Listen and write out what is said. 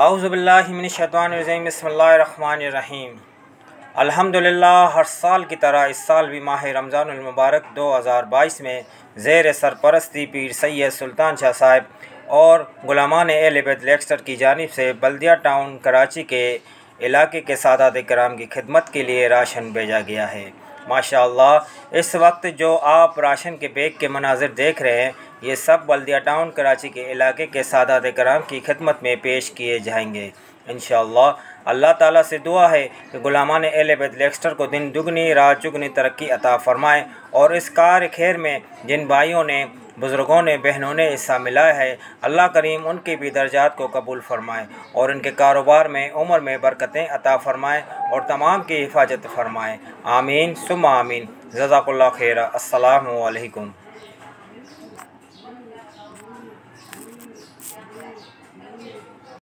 औज़ुबिल्लाहि मिनश्शैतानिर्रजीम बिस्मिल्लाहिर्रहमानिर्रहीम। अल्हम्दुलिल्लाह, हर साल की तरह इस साल भी माह रमज़ानुल मुबारक 2022 में ज़ेर सरपरस्ती पीर सैयद सुल्तान शाह साहिब और गुलामान अहले बैत लेक्स्टर की जानिब से बल्दिया टाउन कराची के इलाके के सादात कराम की खिदमत के लिए राशन भेजा गया है। माशाअल्लाह, इस वक्त जो आप राशन के बैग के मनाजिर देख रहे हैं, ये सब बल्दिया टाउन कराची के इलाके के सादात कराम की खिदमत में पेश किए जाएंगे इंशाअल्लाह। अल्लाह ताला से दुआ है कि गुलामान अहले बैत लेक्स्टर को दिन दुगनी रात चुगनी तरक्की अता फ़रमाए और इस कार खैर में जिन भाइयों ने, बुज़ुर्गों ने, बहनों ने हिस्सा मिला है, अल्लाह करीम उनके भी दर्जात को कबूल फ़रमाए और उनके कारोबार में, उम्र में बरकतें अता फ़रमाए और तमाम की हिफाजत फ़रमाए। आमीन सुम्मा आमीन। जज़ाकुल्लाह खैरा। अस्सलामु अलैकुम।